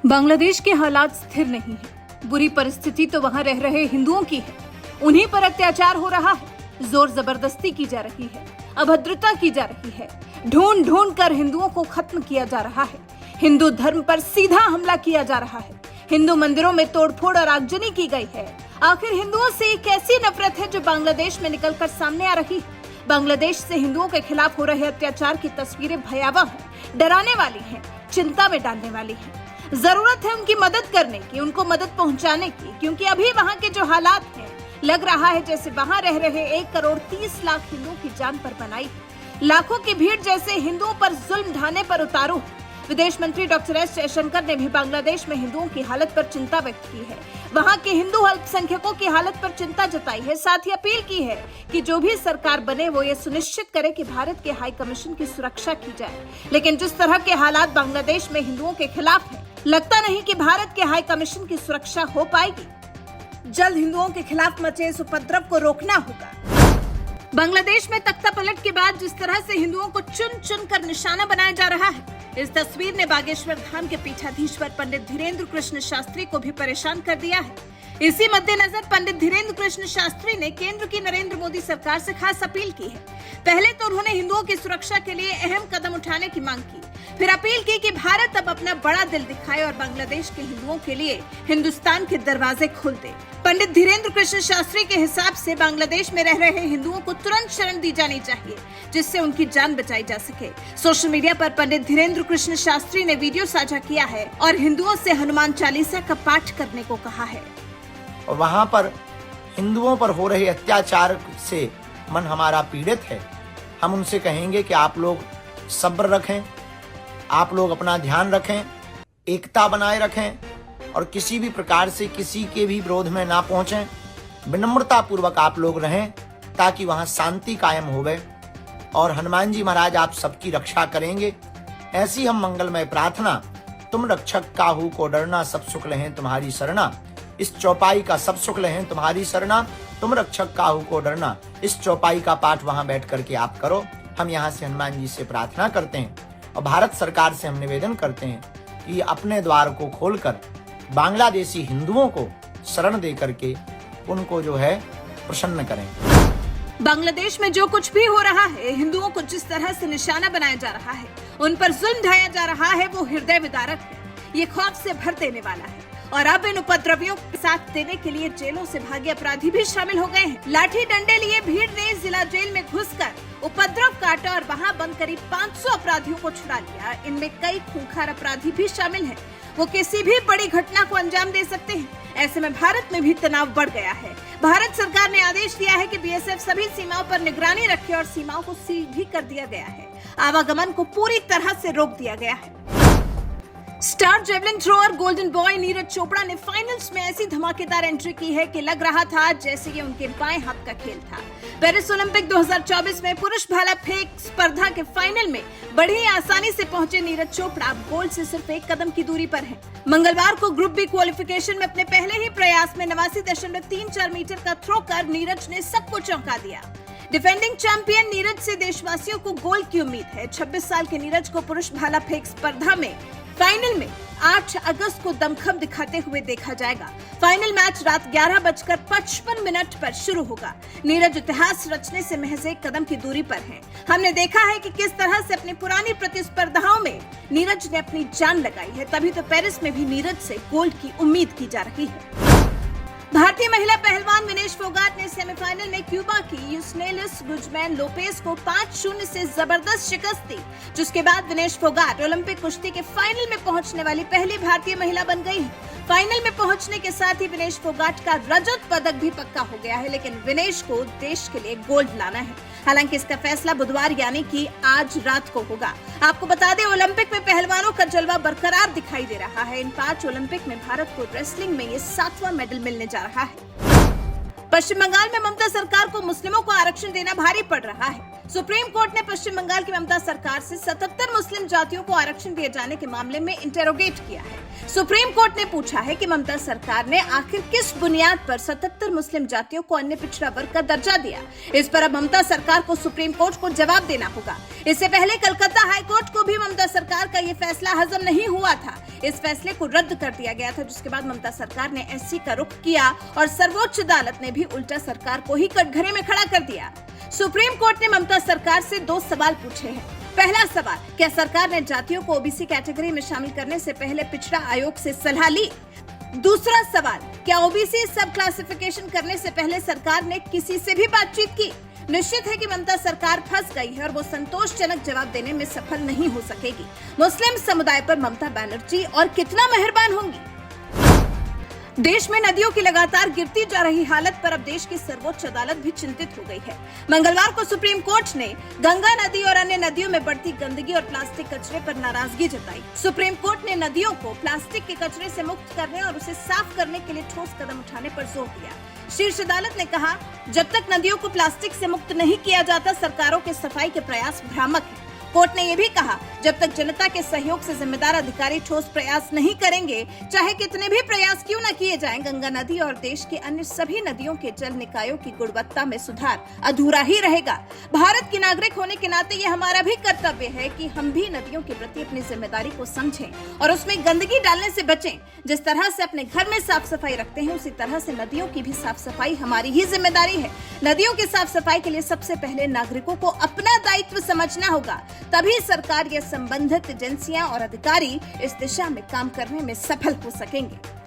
बांग्लादेश के हालात स्थिर नहीं है। बुरी परिस्थिति तो वहां रह रहे हिंदुओं की है। उन्हीं पर अत्याचार हो रहा है, जोर जबरदस्ती की जा रही है, अभद्रता की जा रही है, ढूंढ ढूंढ कर हिंदुओं को खत्म किया जा रहा है। हिंदू धर्म पर सीधा हमला किया जा रहा है। हिंदू मंदिरों में तोड़फोड़ और आगजनी की गई है। आखिर हिंदुओं से एक ऐसी नफरत है जो बांग्लादेश में निकलकर सामने आ रही है। बांग्लादेश से हिंदुओं के खिलाफ हो रहे अत्याचार की तस्वीरें भयावह हैं, डराने वाली हैं, चिंता में डालने वाली हैं। जरूरत है उनकी मदद करने की, उनको मदद पहुंचाने की, क्योंकि अभी वहां के जो हालात हैं, लग रहा है जैसे वहां रह रहे 1 करोड़ 30 लाख हिंदुओं की जान पर बनाई है। लाखों की भीड़ जैसे हिंदुओं पर जुल्म ढाने पर उतारू है। विदेश मंत्री डॉक्टर एस जयशंकर ने भी बांग्लादेश में हिंदुओं की हालत पर चिंता व्यक्त की है। वहां के हिंदू अल्पसंख्यकों की हालत पर चिंता जताई है। साथ ही अपील की है कि जो भी सरकार बने वो ये सुनिश्चित करे कि भारत के हाई कमीशन की सुरक्षा की जाए। लेकिन जिस तरह के हालात बांग्लादेश में हिंदुओं के खिलाफ है, लगता नहीं कि भारत के हाई कमीशन की सुरक्षा हो पाएगी। जल्द हिंदुओं के खिलाफ मचे इस उपद्रव को रोकना होगा। बांग्लादेश में तख्ता पलट के बाद जिस तरह से हिंदुओं को चुन चुन कर निशाना बनाया जा रहा है, इस तस्वीर ने बागेश्वर धाम के पीठाधीश्वर पंडित धीरेन्द्र कृष्ण शास्त्री को भी परेशान कर दिया है। इसी मद्देनजर पंडित धीरेन्द्र कृष्ण शास्त्री ने केंद्र की नरेंद्र मोदी सरकार से खास अपील की है। पहले तो उन्होंने हिंदुओं की सुरक्षा के लिए अहम कदम उठाने की मांग की, फिर अपील की कि भारत अब अपना बड़ा दिल दिखाए और बांग्लादेश के हिंदुओं के लिए हिंदुस्तान के दरवाजे खोल दे। पंडित धीरेन्द्र कृष्ण शास्त्री के हिसाब से बांग्लादेश में रह रहे हिंदुओं को तुरंत शरण दी जानी चाहिए, जिससे उनकी जान बचाई जा सके। सोशल मीडिया पर पंडित धीरेन्द्र कृष्ण शास्त्री ने वीडियो साझा किया है और हिंदुओं से हनुमान चालीसा का पाठ करने को कहा है। और वहाँ पर हिंदुओं पर हो रहे अत्याचार से मन हमारा पीड़ित है। हम उनसे कहेंगे कि आप लोग सब्र रखें, आप लोग अपना ध्यान रखें, एकता बनाए रखें और किसी भी प्रकार से किसी के भी विरोध में ना पहुंचें। विनम्रता पूर्वक आप लोग रहें ताकि वहां शांति कायम होवे और हनुमान जी महाराज आप सबकी रक्षा करेंगे। ऐसी हम मंगलमय प्रार्थना। तुम रक्षक काहू को डरना, सब सुख लहें तुम्हारी शरणा। इस चौपाई का सब सुख लहें तुम्हारी शरणा, तुम रक्षक काहू को डरना। इस चौपाई का पाठ वहां बैठ करके आप करो। हम यहाँ से हनुमान जी से प्रार्थना करते हैं और भारत सरकार से हम निवेदन करते हैं कि अपने द्वार को खोलकर बांग्लादेशी हिंदुओं को शरण दे करके उनको जो है प्रसन्न करें। बांग्लादेश में जो कुछ भी हो रहा है, हिंदुओं को जिस तरह से निशाना बनाया जा रहा है, उन पर जुल्म ढाया जा रहा है, वो हृदय विदारक है। ये खौफ से भर देने वाला है और अब इन उपद्रवियों के साथ देने के लिए जेलों से भागे अपराधी भी शामिल हो गए हैं। लाठी डंडे लिए भीड़ ने जिला जेल में घुसकर उपद्रव काटा और वहां बंद करीब 500 अपराधियों को छुड़ा लिया। इनमें कई खूंखार अपराधी भी शामिल हैं। वो किसी भी बड़ी घटना को अंजाम दे सकते हैं। ऐसे में भारत में भी तनाव बढ़ गया है। भारत सरकार ने आदेश दिया है कि बीएसएफ सभी सीमाओं पर निगरानी रखे और सीमाओं को सील भी कर दिया गया है। आवागमन को पूरी तरह से रोक दिया गया है। Star javelin thrower golden boy Neeraj Chopra ने फाइनल्स में ऐसी धमाकेदार एंट्री की है कि लग रहा था जैसे ये उनके बाएं हाथ का खेल था। पेरिस ओलंपिक 2024 में पुरुष भाला फेंक स्पर्धा के फाइनल में बड़ी आसानी से पहुंचे नीरज चोपड़ा गोल्ड से सिर्फ 1 कदम की दूरी पर हैं। मंगलवार को ग्रुप बी क्वालिफिकेशन में अपने पहले ही प्रयास में 89.34 मीटर का थ्रो कर नीरज ने सबको चौंका दिया। डिफेंडिंग चैंपियन नीरज से देशवासियों को गोल्ड की उम्मीद है। 26 साल के नीरज को पुरुष भाला फेंक स्पर्धा में फाइनल में 8 अगस्त को दमखम दिखाते हुए देखा जाएगा। फाइनल मैच रात 11:55 पर शुरू होगा। नीरज इतिहास रचने से महज 1 कदम की दूरी पर हैं। हमने देखा है कि किस तरह से अपनी पुरानी प्रतिस्पर्धाओं में नीरज ने अपनी जान लगाई है, तभी तो पेरिस में भी नीरज से गोल्ड की उम्मीद की जा रही है। भारतीय महिला पहलवान विनेश फोगाट ने सेमीफाइनल में क्यूबा की यूस्नेलिस गुजमैन लोपेज को 5-0 से जबरदस्त शिकस्त दी, जिसके बाद विनेश फोगाट ओलंपिक कुश्ती के फाइनल में पहुंचने वाली पहली भारतीय महिला बन गई है। फाइनल में पहुंचने के साथ ही विनेश फोगाट का रजत पदक भी पक्का हो गया है, लेकिन विनेश को देश के लिए गोल्ड लाना है। हालांकि इसका फैसला बुधवार यानी कि आज रात को होगा। आपको बता दें, ओलंपिक में पहलवानों का जलवा बरकरार दिखाई दे रहा है। इन 5 ओलंपिक में भारत को रेसलिंग में ये 7वां मेडल मिलने जा रहा है। पश्चिम बंगाल में ममता सरकार को मुस्लिमों को आरक्षण देना भारी पड़ रहा है। सुप्रीम कोर्ट ने पश्चिम बंगाल की ममता सरकार से 77 मुस्लिम जातियों को आरक्षण दिए जाने के मामले में इंटेरोगेट किया है। सुप्रीम कोर्ट ने पूछा है कि ममता सरकार ने आखिर किस बुनियाद पर 77 मुस्लिम जातियों को अन्य पिछड़ा वर्ग का दर्जा दिया। इस पर अब ममता सरकार को सुप्रीम कोर्ट को जवाब देना होगा। इससे पहले कलकत्ता हाई कोर्ट को भी ममता सरकार का ये फैसला हजम नहीं हुआ था। इस फैसले को रद्द कर दिया गया था, जिसके बाद ममता सरकार ने एससी का रुख किया और सर्वोच्च अदालत ने भी उल्टा सरकार को ही कटघरे में खड़ा कर दिया। सुप्रीम कोर्ट ने ममता सरकार से 2 सवाल पूछे हैं। पहला सवाल, क्या सरकार ने जातियों को ओबीसी कैटेगरी में शामिल करने से पहले पिछड़ा आयोग से सलाह ली? दूसरा सवाल, क्या ओबीसी सब क्लासिफिकेशन करने से पहले सरकार ने किसी से भी बातचीत की? निश्चित है कि ममता सरकार फंस गई है और वो संतोषजनक जवाब देने में सफल नहीं हो सकेगी। मुस्लिम समुदाय पर ममता बनर्जी और कितना मेहरबान होंगी। देश में नदियों की लगातार गिरती जा रही हालत पर अब देश की सर्वोच्च अदालत भी चिंतित हो गई है। मंगलवार को सुप्रीम कोर्ट ने गंगा नदी और अन्य नदियों में बढ़ती गंदगी और प्लास्टिक कचरे पर नाराजगी जताई। सुप्रीम कोर्ट ने नदियों को प्लास्टिक के कचरे से मुक्त करने और उसे साफ करने के लिए ठोस कदम उठाने पर जोर दिया। शीर्ष अदालत ने कहा, जब तक नदियों को प्लास्टिक से मुक्त नहीं किया जाता, सरकारों के सफाई के प्रयास भ्रामक हैं। कोर्ट ने यह भी कहा, जब तक जनता के सहयोग से जिम्मेदार अधिकारी ठोस प्रयास नहीं करेंगे, चाहे कितने भी प्रयास क्यों न किए जाएं, गंगा नदी और देश के अन्य सभी नदियों के जल निकायों की गुणवत्ता में सुधार अधूरा ही रहेगा। भारत के नागरिक होने के नाते ये हमारा भी कर्तव्य है कि हम भी नदियों के प्रति अपनी जिम्मेदारी को समझें और उसमें गंदगी डालने से बचें। जिस तरह से अपने घर में साफ सफाई रखते हैं, उसी तरह से नदियों की भी साफ सफाई हमारी ही जिम्मेदारी है। नदियों की साफ सफाई के लिए सबसे पहले नागरिकों को अपना दायित्व समझना होगा, तभी सरकार या संबंधित एजेंसियां और अधिकारी इस दिशा में काम करने में सफल हो सकेंगे।